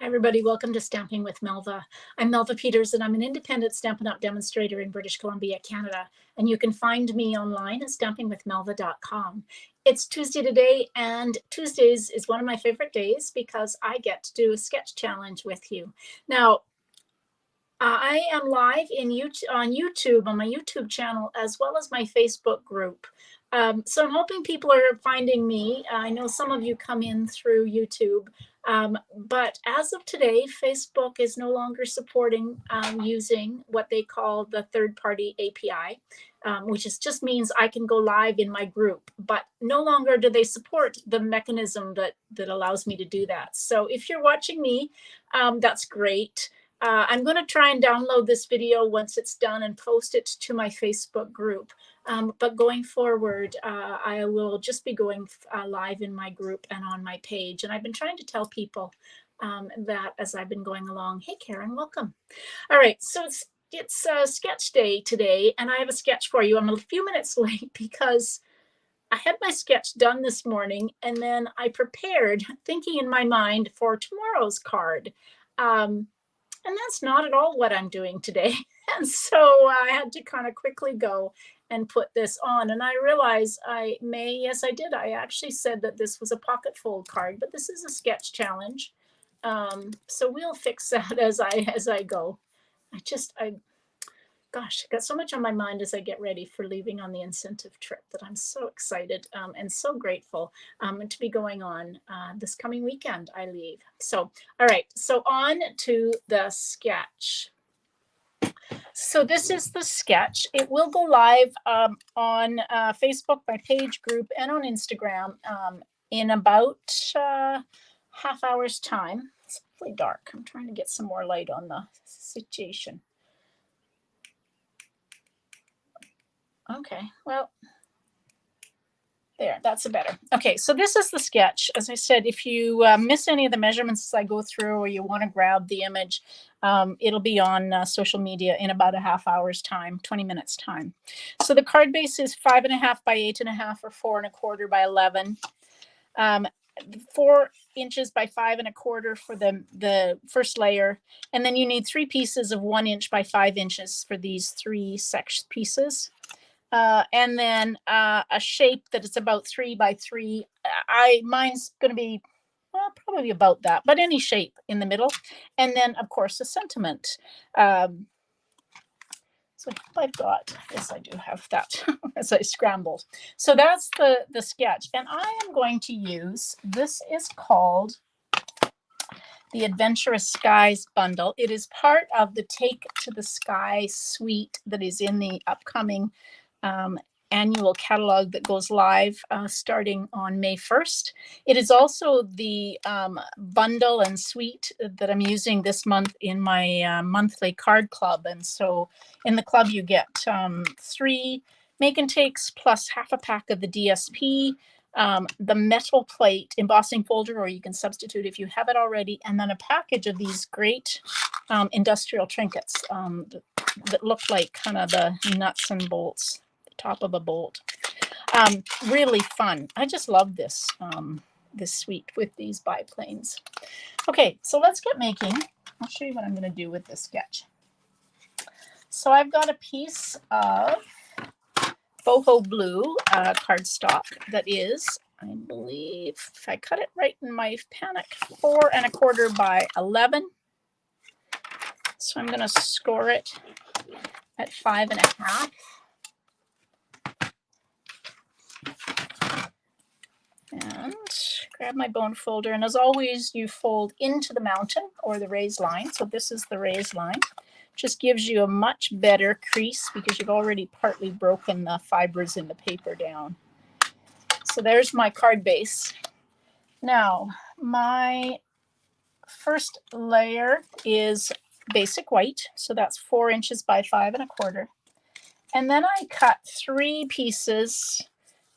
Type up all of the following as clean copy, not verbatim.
Hi, everybody. Welcome to Stamping with Melva. I'm Melva Peters, and I'm an independent Stampin' Up! Demonstrator in British Columbia, Canada. And you can find me online at stampingwithmelva.com. It's Tuesday today, and Tuesdays is one of my favorite days because I get to do a sketch challenge with you. Now, I am live on YouTube, on my YouTube channel, as well as my Facebook group. So I'm hoping people are finding me. I know some of you come in through YouTube, but as of today, Facebook is no longer supporting using what they call the third-party API, which just means I can go live in my group, but no longer do they support the mechanism that allows me to do that. So if you're watching me, that's great. I'm going to try and download this video once it's done and post it to my Facebook group. But going forward, I will just be going live in my group and on my page. And I've been trying to tell people that as I've been going along. Hey, Karen, welcome. All right, so it's sketch day today, and I have a sketch for you. I'm a few minutes late because I had my sketch done this morning, and then I prepared, thinking in my mind, for tomorrow's card. And that's not at all what I'm doing today. And so I had to kind of quickly go and put this on. And I realized yes, I did. I actually said that this was a pocket fold card, but this is a sketch challenge. So we'll fix that as I go. Gosh, I got so much on my mind as I get ready for leaving on the incentive trip that I'm so excited and so grateful to be going on this coming weekend. I leave. So, all right, so on to the sketch. So this is the sketch. It will go live on Facebook, my page group, and on Instagram in about half hour's time. It's really dark. I'm trying to get some more light on the situation. Okay, well, there, that's a better. Okay, so this is the sketch. As I said, if you miss any of the measurements as I go through, or you want to grab the image, it'll be on social media in about a half hour's time, 20 minutes time. So the card base is 5.5 by 8.5 or 4.25 by 11. 4 inches by 5.25 for the first layer, and then you need 3 pieces of 1 inch by 5 inches for these 3 section pieces. And then a shape that is about 3 by 3. Mine's going to be, well, probably about that, but any shape in the middle. And then, of course, a sentiment. So I've got, yes, I do have that as I scrambled. So that's the sketch. And I am going to use, this is called the Adventurous Skies bundle. It is part of the Take to the Sky suite that is in the upcoming annual catalog that goes live starting on May 1st. It is also the bundle and suite that I'm using this month in my monthly card club. And so in the club, you get 3 make and takes plus half a pack of the DSP, the metal plate embossing folder, or you can substitute if you have it already, and then a package of these great industrial trinkets that look like kind of the nuts and bolts, top of a bolt. Really fun. I just love this this suite with these biplanes. Okay, so let's get making. I'll show you what I'm going to do with this sketch. So I've got a piece of boho blue cardstock that is, I believe, if I cut it right in my panic, 4.25 by 11. So I'm going to score it at 5.5. And grab my bone folder. And as always, you fold into the mountain or the raised line. So this is the raised line. Just gives you a much better crease because you've already partly broken the fibers in the paper down. So there's my card base. Now, my first layer is basic white. So that's 4 inches by 5.25. And then I cut 3 pieces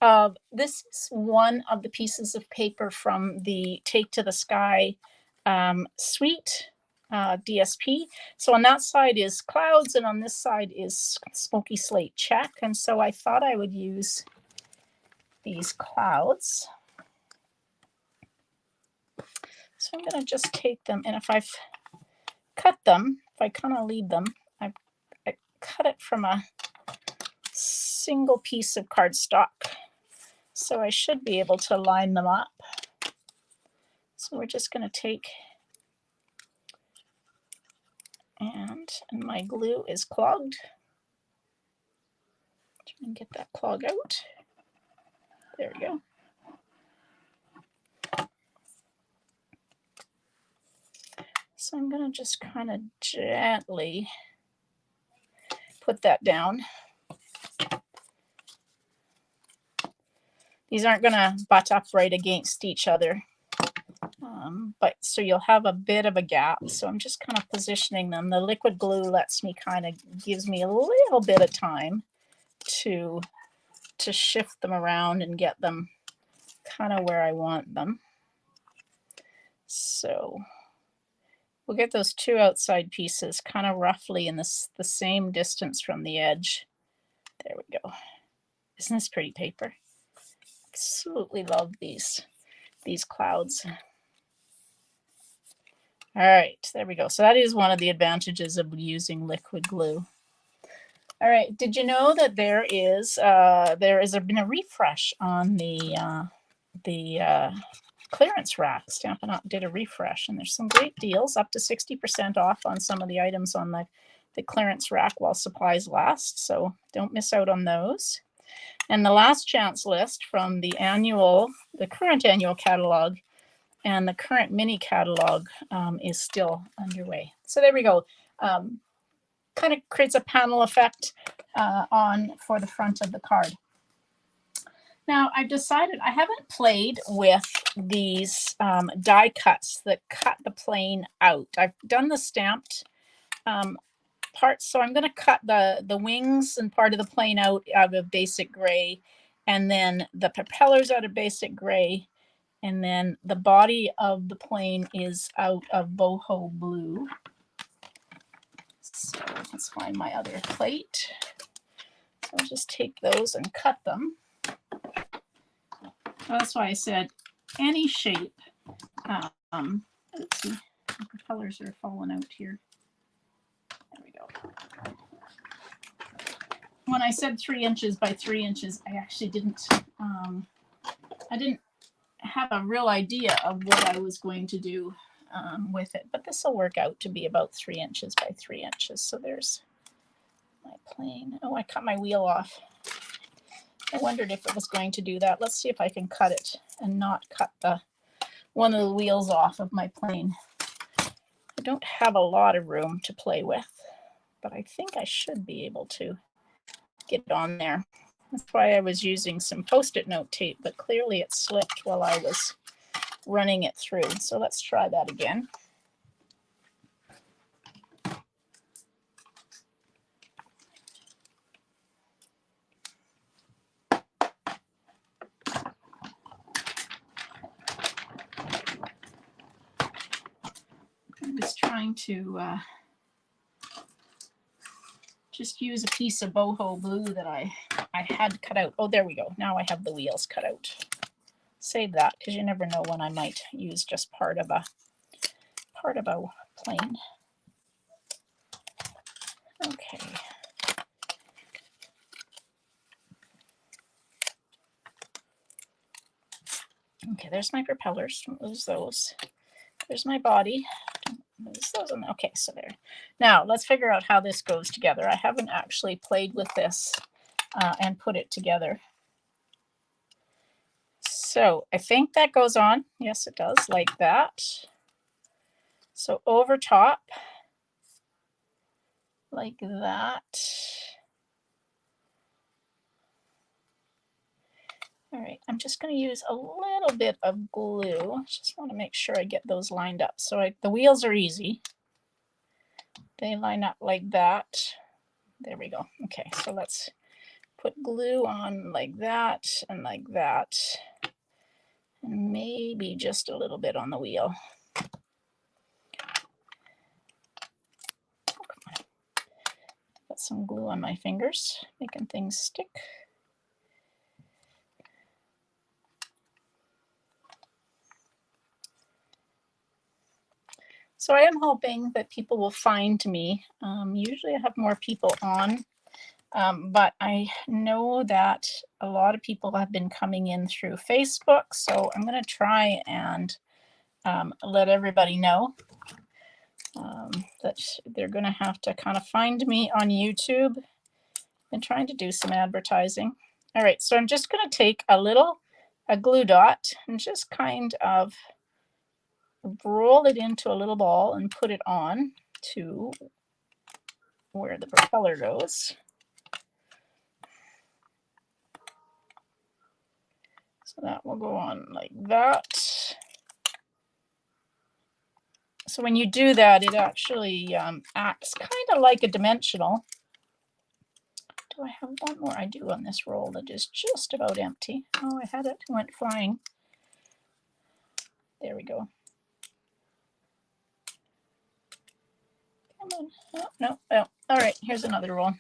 of, this is one of the pieces of paper from the Take to the Sky suite DSP. So on that side is clouds, and on this side is smoky slate check. And so I thought I would use these clouds. So So I'm going to just take them, and if I've cut them, if I kind of leave them, I cut it from a single piece of cardstock. So I should be able to line them up. So we're just going to take, and my glue is clogged. Try and get that clog out. There we go. So I'm going to just kind of gently put that down. These aren't going to butt up right against each other, but so you'll have a bit of a gap. So I'm just kind of positioning them. The liquid glue lets me gives me a little bit of time to shift them around and get them kind of where I want them. So we'll get those two outside pieces kind of roughly in the same distance from the edge. There we go. Isn't this pretty paper? Absolutely love these clouds. All right, there we go. So that is one of the advantages of using liquid glue. All right, did you know that there has been a refresh on the clearance rack? Stampin' Up! Did a refresh, and there's some great deals, up to 60% off on some of the items on the clearance rack while supplies last, so don't miss out on those. And the last chance list from the current annual catalog and the current mini catalog is still underway. So there we go. Kind of creates a panel effect for the front of the card. Now I've decided I haven't played with these die cuts that cut the plane out. I've done the stamped parts, so I'm going to cut the wings and part of the plane out of basic gray, and then the propellers out of basic gray, and then the body of the plane is out of boho blue. So let's find my other plate. So I'll just take those and cut them. That's why I said any shape. Let's see, the propellers are falling out here. There we go. When I said 3 inches by 3 inches, I actually didn't have a real idea of what I was going to do with it, but this will work out to be about 3 inches by 3 inches. So there's my plane. Oh, I cut my wheel off. I wondered if it was going to do that. Let's see if I can cut it and not cut one of the wheels off of my plane. I don't have a lot of room to play with, but I think I should be able to get it on there. That's why I was using some Post-it note tape, but clearly it slipped while I was running it through. So let's try that again. I was trying to just use a piece of boho blue that I had cut out. Oh, there we go. Now I have the wheels cut out. Save that, because you never know when I might use just part of a plane. Okay. Okay, there's my propellers. Don't lose those. There's my body. Don't lose those. Okay, so there. Now let's figure out how this goes together. I haven't actually played with this and put it together. So I think that goes on. Yes, it does, like that. So over top, like that. All right, I'm just going to use a little bit of glue. I just want to make sure I get those lined up. So the wheels are easy. They line up like that. There we go. Okay, so let's put glue on like that, and maybe just a little bit on the wheel. Oh, come on. Got some glue on my fingers, making things stick. So I am hoping that people will find me. Usually I have more people on, but I know that a lot of people have been coming in through Facebook. So I'm going to try and let everybody know that they're going to have to kind of find me on YouTube. Been trying to do some advertising. All right, so I'm just going to take a glue dot and just kind of roll it into a little ball and put it on to where the propeller goes. So that will go on like that. So when you do that, it actually acts kind of like a dimensional. Do I have one more? I do on this roll that is just about empty. Oh, I had it, it went flying. There we go. Come on. Oh, no, oh. All right, here's another roll.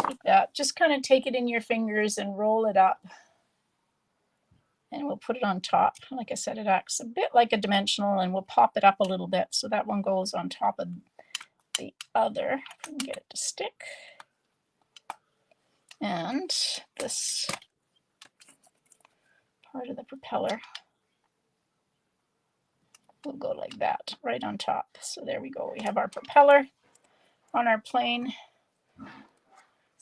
Take that, just kind of take it in your fingers and roll it up. And we'll put it on top. Like I said, it acts a bit like a dimensional, and we'll pop it up a little bit. So that one goes on top of the other. If we can get it to stick. And this part of the propeller will go like that, right on top. So there we go. We have our propeller on our plane. Isn't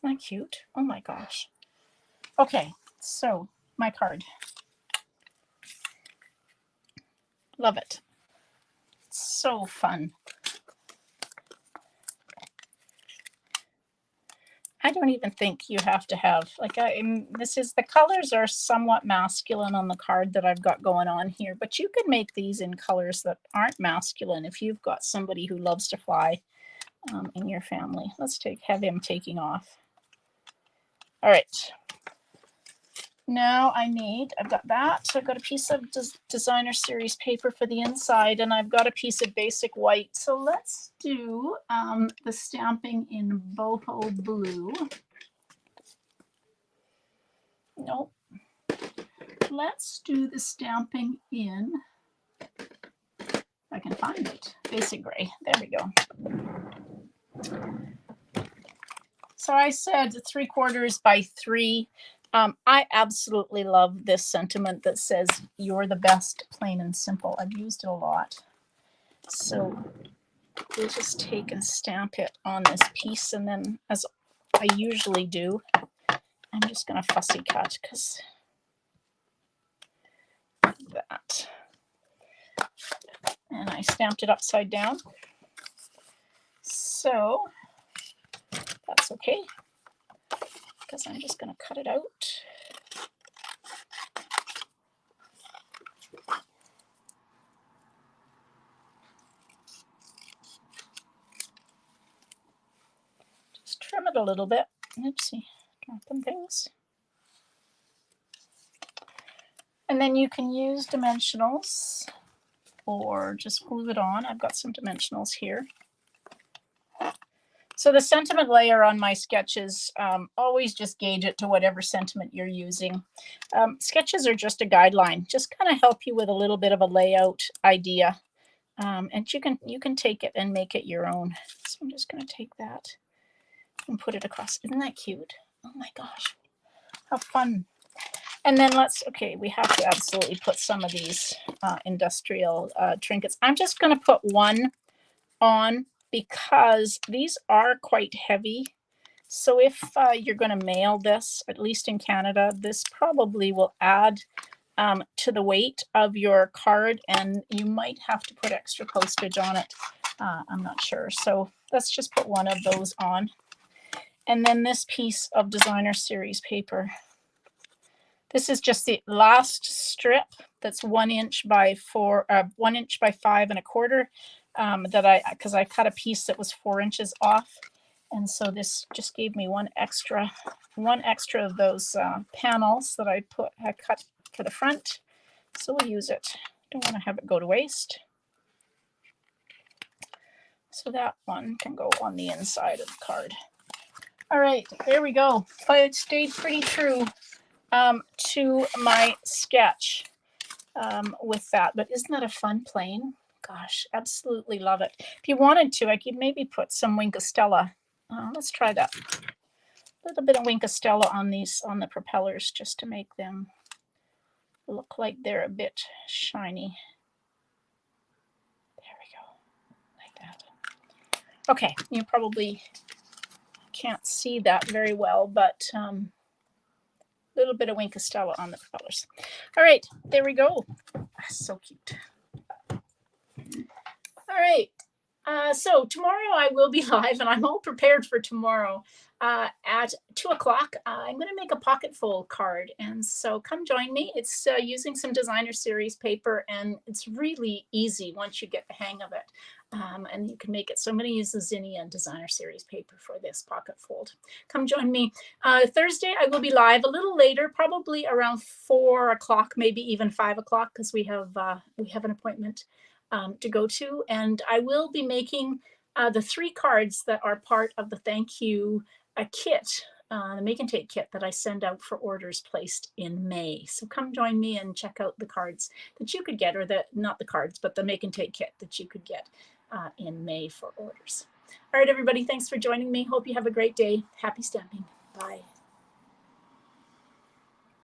that cute? Oh my gosh. Okay, so my card. Love it. It's so fun. I don't even think you have to have, like, the colors are somewhat masculine on the card that I've got going on here, but you could make these in colors that aren't masculine if you've got somebody who loves to fly in your family. Let's have him taking off. All right. Now I've got that. So I've got a piece of designer series paper for the inside, and I've got a piece of basic white. So let's do the stamping in boho blue. Nope. Let's do the stamping in, if I can find it, basic gray. There we go. So I said 3/4 by 3. I absolutely love this sentiment that says, "You're the best, plain and simple." I've used it a lot. So we'll just take and stamp it on this piece, and then, as I usually do, I'm just going to fussy cut because that. And I stamped it upside down. So that's okay, because I'm just going to cut it out. Just trim it a little bit. Oopsie, dropping things. And then you can use dimensionals or just glue it on. I've got some dimensionals here. So the sentiment layer on my sketches, always just gauge it to whatever sentiment you're using. Sketches are just a guideline, just kind of help you with a little bit of a layout idea. And you can take it and make it your own. So I'm just going to take that and put it across. Isn't that cute? Oh my gosh, how fun. And then we have to absolutely put some of these industrial trinkets. I'm just going to put one on because these are quite heavy. So if you're going to mail this, at least in Canada, this probably will add to the weight of your card, and you might have to put extra postage on it. I'm not sure. So let's just put one of those on. And then this piece of designer series paper. This is just the last strip that's 1 inch by 1 inch by 5 1/4. Because I cut a piece that was 4 inches off, and so this just gave me one extra of those panels that I cut for the front. So we'll use it. Don't want to have it go to waste. So that one can go on the inside of the card. All right, there we go. But it stayed pretty true to my sketch. with that. But isn't that a fun plane? Gosh, absolutely love it. If you wanted to, I could maybe put some Wink of Stella. Let's try that. A little bit of Wink of Stella on the propellers, just to make them look like they're a bit shiny. There we go, like that. Okay, you probably can't see that very well, but a little bit of Wink of Stella on the propellers. All right, there we go. So cute. All right. So tomorrow I will be live, and I'm all prepared for tomorrow at 2 o'clock. I'm going to make a pocket fold card, and so come join me. It's using some designer series paper, and it's really easy once you get the hang of it. And you can make it. So I'm going to use the Zinnia designer series paper for this pocket fold. Come join me. Thursday I will be live a little later, probably around 4 o'clock, maybe even 5 o'clock, because we have an appointment to go to, and I will be making the 3 cards that are part of the thank you kit, the make and take kit that I send out for orders placed in May. So come join me and check out the cards that you could get, or not the cards, but the make and take kit that you could get in May for orders. All right, everybody, thanks for joining me. Hope you have a great day. Happy stamping. Bye.